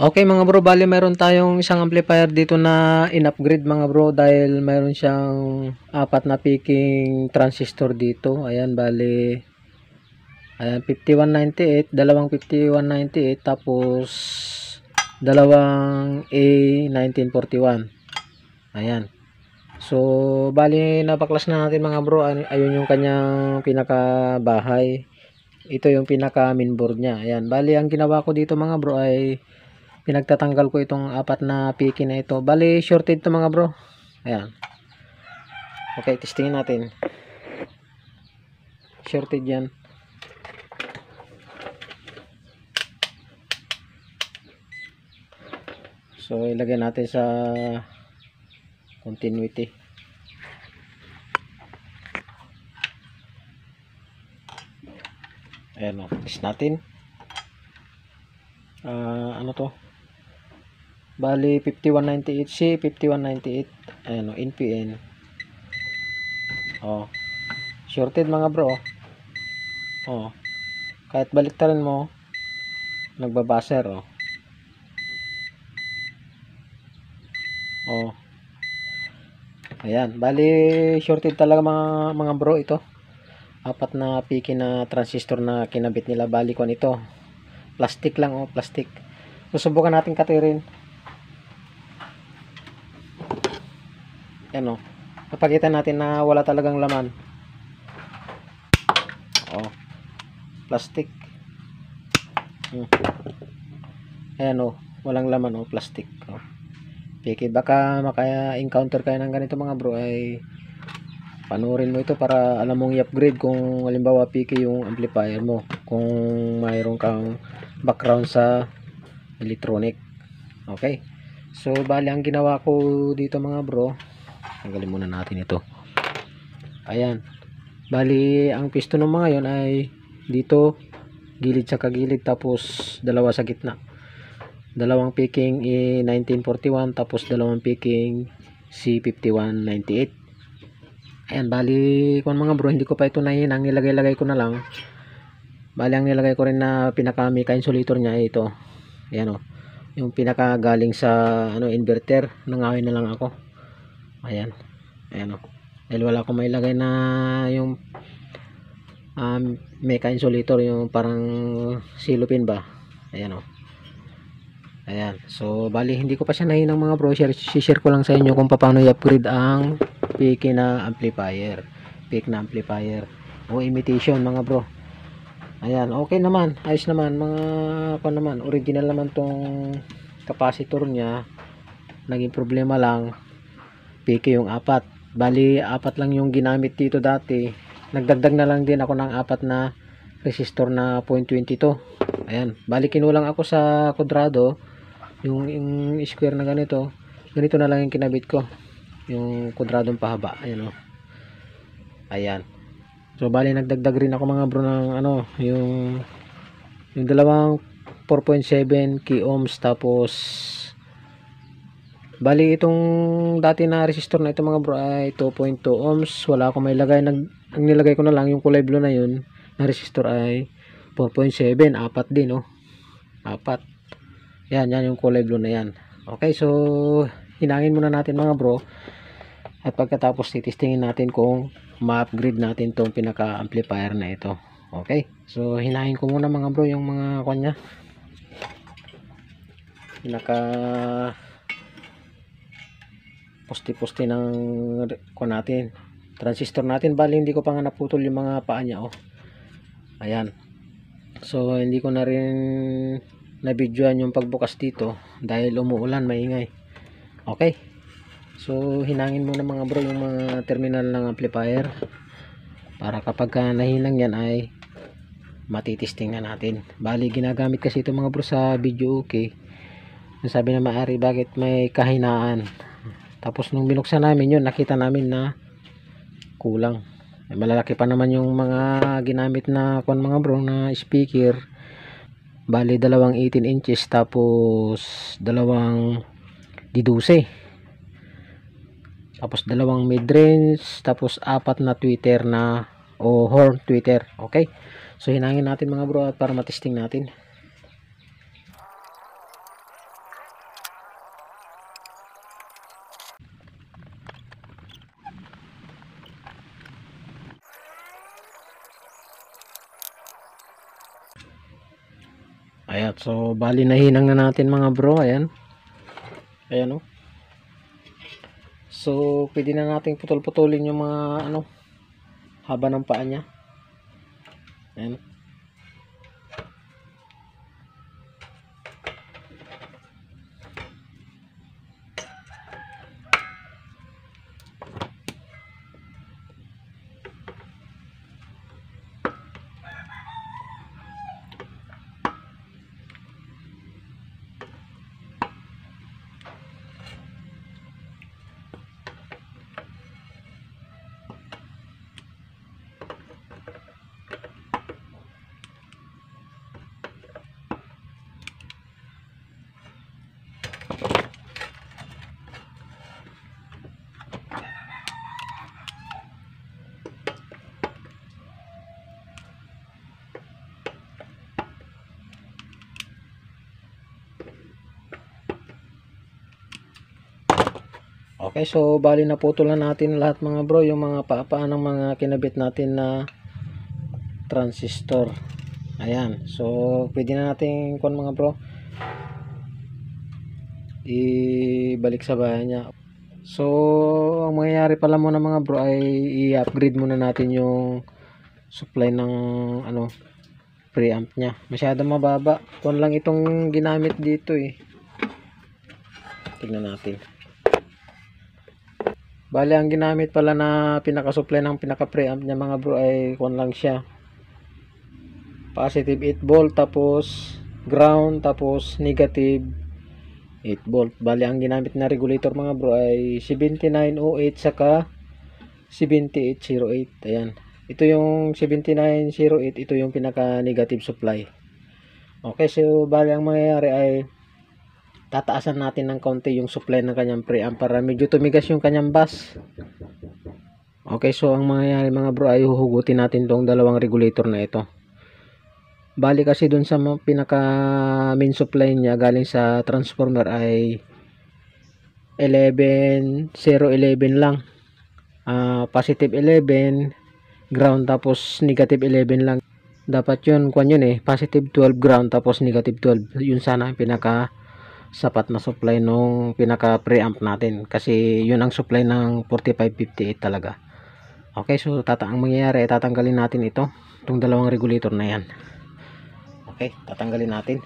Okay mga bro, bali mayroon tayong isang amplifier dito na in-upgrade mga bro dahil mayroon siyang apat na peaking transistor dito. Ayan, bali ayan, 5198, dalawang 5198 tapos dalawang A1941. Ayan. So, bali napaklas na natin mga bro. Ayun yung kanyang pinakabahay. Ito yung pinaka mainboard niya. Ayan, bali ang ginawa ko dito mga bro ay pinagtatanggal ko itong apat na piki na ito. Bali shorted to mga bro. Ayan. Okay, testingin natin. Shorted yan. So ilagay natin sa continuity. Ayan o, test natin. Ano to? Bali 5198C, 5198. Ayan o, NPN. Oh. Shorted mga bro. Oh. Kahit baliktarin mo, nagbabaser oh. Oh. Ayan, bali shorted talaga mga bro ito. Apat na piki na transistor na kinabit nila. Bali ko nito. Plastic lang oh, plastic. Susubukan natin katirin. Yan oh. Napakita natin na wala talagang laman. Oh. Plastic. Ayan oh, walang laman oh, plastic. Oh. Piki, baka maka-encounter kayo ng ganito mga bro ay panurin mo ito para alam mong i-upgrade kung halimbawa piki yung amplifier mo, kung mayroon kang background sa electronic. Okay, so bali ang ginawa ko dito mga bro, tanggalin muna natin ito. Ayan, bali ang piston ng mga yon ay dito gilid sa kagilid, tapos dalawa sa gitna, dalawang picking E1941 tapos dalawang picking C5198. Ayan, bali kung mga bro, hindi ko pa ito nahinang, nilagay ko na lang. Bali ang nilagay ko rin na pinaka mica insulator nya ay ito. Ayan o, yung pinaka galing sa ano, inverter, nangawin na lang ako. Ayan, ayan o, dahil wala akong mailagay na yung mica insulator, yung parang silupin ba. Ayan o. Ayan, so bali hindi ko pa siya nahinang mga bro. Share ko lang sa inyo kung paano i-upgrade ang peak na amplifier, o imitation mga bro. Ayan, okay naman, ayos naman mga naman, original naman tong capacitor nya. Naging problema lang, peak yung apat. Bali apat lang yung ginamit dito dati, nagdagdag na lang din ako ng apat na resistor na 0.22. Ayan, bali kinulang ako sa kwadrado, yung square na ganito na lang yung kinabit ko, yung kwadradong pahaba. Ayan o. Ayan, so bali nagdagdag rin ako mga bro ng ano, yung dalawang 4.7 k ohms. Tapos bali itong dati na resistor na ito mga bro ay 2.2 ohms. Wala akong may lagay, ang nilagay ko na lang yung kulay blue na yun na resistor ay 4.7, apat din oh, apat. Yan yung kulay blue na yan. Okay, so hinangin muna natin mga bro, at pagkatapos titistingin natin kung ma-upgrade natin tong pinaka amplifier na ito. Okay, so hinangin ko muna mga bro yung mga kanya, pinaka poste ng natin, transistor natin. Bali hindi ko pa nga naputol yung mga paa niya oh. Ayan, so hindi ko na rin na videoan yung pagbukas dito dahil umuulan, maingay. Okay, so hinangin muna mga bro yung mga terminal ng amplifier para kapag nahinang yan ay matitesting na natin. Bali ginagamit kasi ito mga bro sa video okay. Nasabi na maari bakit may kahinaan, tapos nung binuksan namin yun, nakita namin na kulang. Malalaki pa naman yung mga ginamit na mga bro na speaker. Bali dalawang 18 inches tapos dalawang D12, tapos dalawang mid-range, tapos apat na tweeter na o horn tweeter. Okay, so hinangin natin mga bro para matesting natin. Ayan, so bali nahinang na natin mga bro. Ayan. Ayan oh. So pwede na nating putol-putulin yung mga ano, haba ng paa niya. Ayan. Okay, so bali naputulan natin lahat mga bro, yung mga paapaan ng mga kinabit natin na transistor. Ayan, so pwede na natin kuan mga bro, ibalik sa bahay niya. So ang mangyayari pala muna mga bro ay i-upgrade muna natin yung supply ng ano, preamp niya. Masyadong mababa, kuan lang itong ginamit dito eh. Tingnan natin. Bali ang ginamit pala na pinaka-supply ng pinaka-preamp niya mga bro ay kuan lang siya. Positive 8 volt tapos ground tapos negative 8 volt. Bali ang ginamit na regulator mga bro ay 7908 saka 7808. Ayan. Ito yung 7908, ito yung pinaka-negative supply. Okay, so bali ang mangyayari ay tataasan natin ng konti yung supply ng kanyang preamp para medyo tumigas yung kanyang bus. Okay, so ang mangyayari mga bro ay huhugutin natin tong dalawang regulator na ito. Bali kasi dun sa pinaka main supply niya galing sa transformer ay 11 011 lang. Positive 11 ground tapos negative 11 lang. Dapat yun kuan yun eh, positive 12 ground tapos negative 12. Yun sana ang pinaka sapat na supply nung pinaka preamp natin kasi yun ang supply ng 4558 talaga. Okay, so ang mangyayari tatanggalin natin itong dalawang regulator na yan. Okay, tatanggalin natin.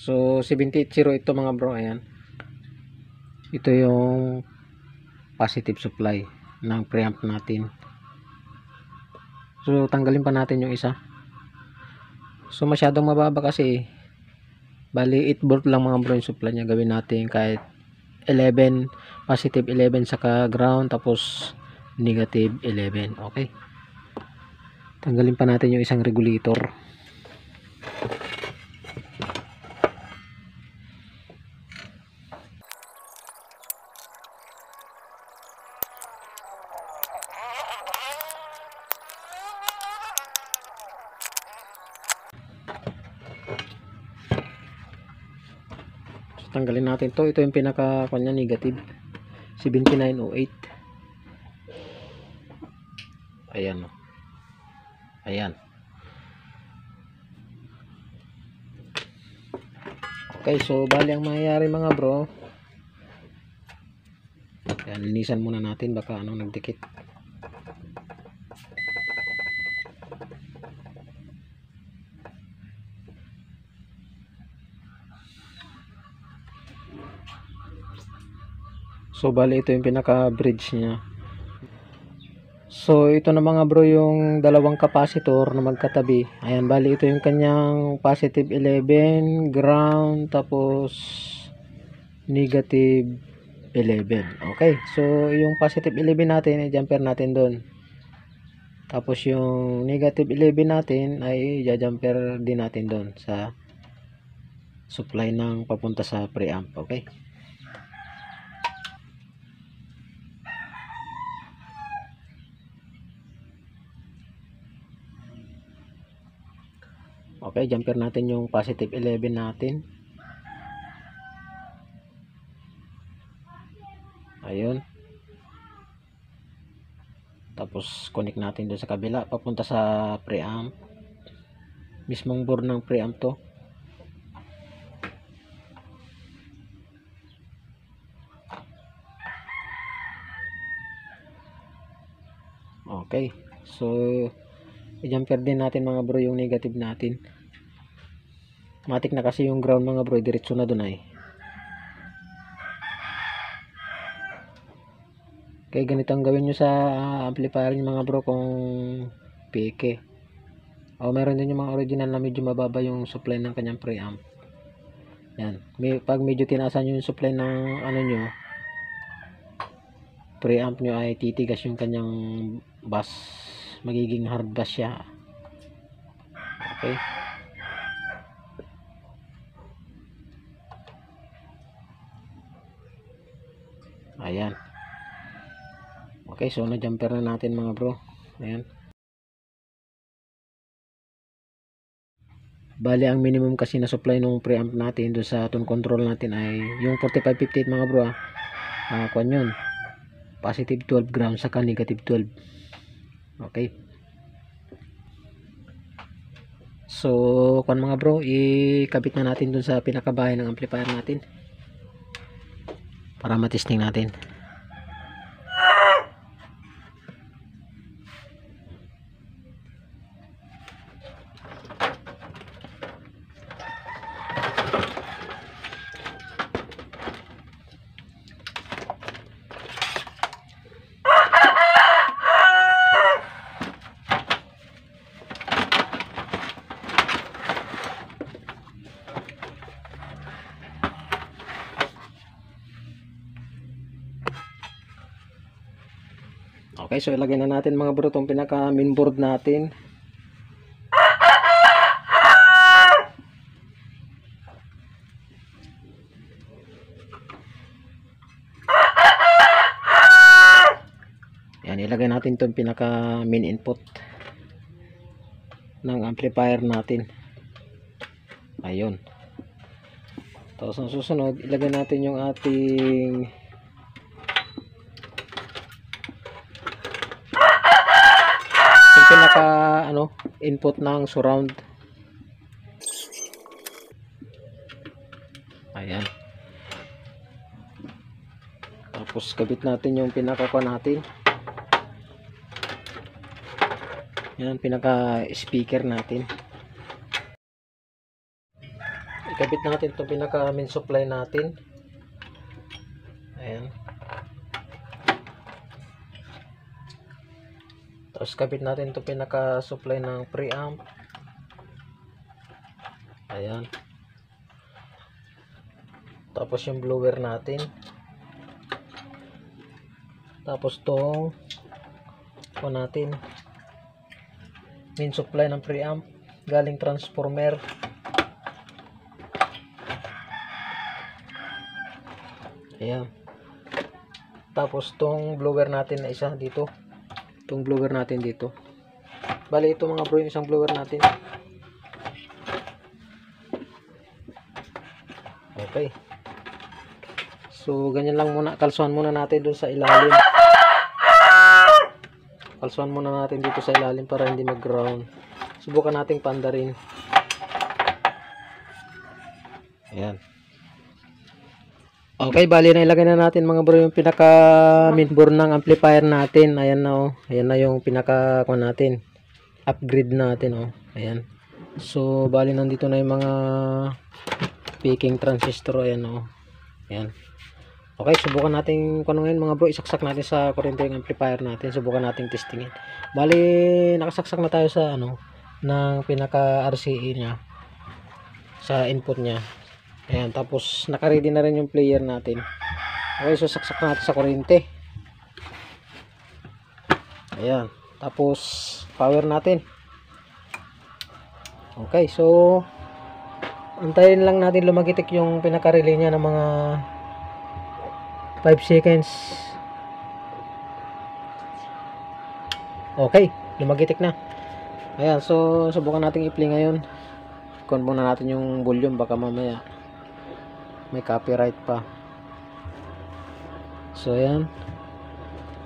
So 7808 ito mga bro, ayan. Ito yung positive supply ng preamp natin. So tanggalin pa natin yung isa. So masyadong mababa kasi bali 8 volt lang mga bro yung supply niya. Gawin natin kahit 11, positive 11 saka ground tapos negative 11. Okay. Tanggalin pa natin yung isang regulator. Tanggalin natin to. Ito yung pinaka kanya negative 7908. Ayan o. Ayan. Okay, so bali ang mangyayari mga bro, ayan, linisan muna natin baka anong nagdikit. So bali ito yung pinaka bridge niya. So ito na mga bro yung dalawang capacitor na magkatabi. Ayan, bali ito yung kanyang positive 11 ground tapos negative 11. Okay, so yung positive 11 natin ay jumper natin doon. Tapos yung negative 11 natin ay jumper din natin doon sa supply ng papunta sa preamp. Okay, okay, jumper natin yung positive 11 natin. Ayun, tapos connect natin doon sa kabila papunta sa preamp, mismong board ng preamp to. Okay, so i-jumper din natin mga bro yung negative natin. Matik na kasi yung ground mga bro, diretso na dun ay. Okay, ganito ang gawin nyo sa amplifier nyo mga bro kung PK. O meron din yung mga original na medyo mababa yung supply ng kanyang preamp. Yan, pag medyo tinaasan nyo yung supply ng ano nyo, preamp nyo, ay titigas yung kanyang bass, magiging hard bass siya. Okay, ayan. Okay, so na-jumper na natin mga bro. Ayan. Bali, ang minimum kasi na supply ng preamp natin doon sa tone control natin ay yung 4558 mga bro. Kuan yun. Positive 12 ground saka negative 12. Okay. So, kuan mga bro, ikabit na natin doon sa pinakabahay ng amplifier natin para matesting natin. Okay, so ilagay na natin mga bro itong pinaka main board natin. Yan, ilagay natin itong pinaka main input ng amplifier natin. Ayun. Tapos ang susunod, ilagay natin yung ating pinaka input ng surround. Ayan. Tapos kabit natin yung pinaka natin. Yan, pinaka speaker natin. Ikabit natin itong pinaka main supply natin. Ayan. Tapos kabit natin itong pinaka supply ng preamp. Ayan. Tapos yung blower natin. Tapos itong natin main supply ng preamp galing transformer. Ayan. Tapos itong blower natin na isa dito. Itong blower natin dito. Bali ito mga bro yung isang blower natin. Okay. So ganyan lang muna. Kalsuhan muna natin dun sa ilalim. Kalsuhan muna natin dito sa ilalim para hindi mag-ground. Subukan nating pandarin. Ayan. Okay, bali na ilagay na natin mga bro yung pinaka mainboard ng amplifier natin. Ayan na oh. Ayan na yung pinaka natin. Upgrade natin oh. Ayan. So bali nandito na yung mga peaking transistor. Ayan oh. Ayan. Okay, subukan natin kung ano ngayon mga bro. Isaksak natin sa kuryente yung amplifier natin. Subukan natin testingin. Bali nakasaksak na tayo sa ng pinaka RCA nya. Sa input nya. Ayan, tapos naka-ready na rin yung player natin. Okay, so saksak natin sa kuryente. Ayan, tapos power natin. Okay, so Antayin lang natin lumagitik yung pinaka-relay niya ng mga 5 seconds. Okay, lumagitik na. Ayan, so subukan natin i-play ngayon. Ikon muna natin yung volume, baka mamaya may copyright pa. So ayan.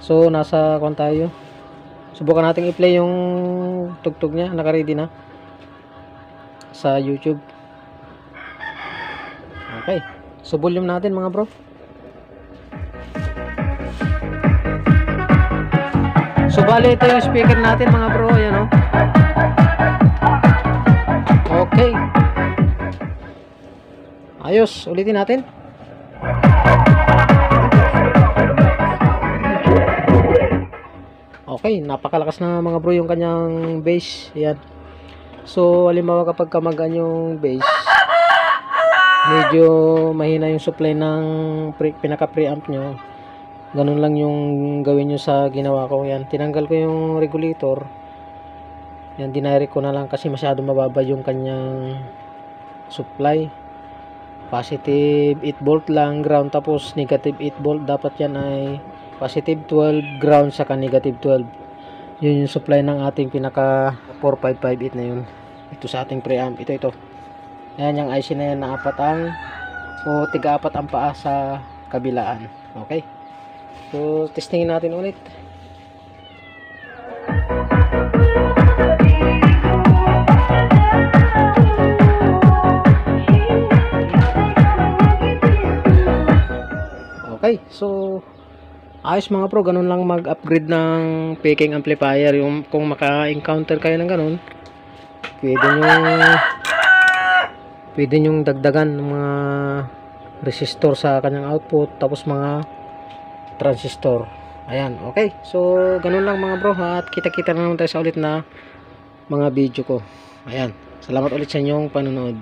So nasa kon tayo. Subukan natin i-play yung tugtog niya, naka-ready na sa YouTube. Okay. So volume natin mga bro. So bali ito yung speaker natin mga bro, ayan oh. Okay. Ayos, ulitin natin. Okay, napakalakas na mga bro yung kanyang bass. Ayan. So halimbawa kapag kamagaan yung bass, medyo mahina yung supply ng pinaka preamp nyo, ganun lang yung gawin nyo sa ginawa ko. Yan, tinanggal ko yung regulator. Yan, dinirect ko na lang kasi masyado mababa yung kanyang supply. Positive 8 volt lang ground, tapos negative 8 volt. Dapat yan ay positive 12 ground saka negative 12. Yun yung supply ng ating pinaka 4558 na yun. Ito sa ating preamp, ito. Ayan yung IC na yan na apat ang, o tiga-apat ang paa sa kabilaan. Okay. So testingin natin ulit. Okay, so ayos mga pro, ganun lang mag-upgrade ng peking amplifier. Yung kung maka-encounter kayo ng ganun, pwede nyong dagdagan ng mga resistor sa kanyang output, tapos mga transistor. Ayan, okay. So ganun lang mga bro, at kita-kita na naman tayo sa ulit na mga video ko. Ayan, salamat ulit sa inyong panonood.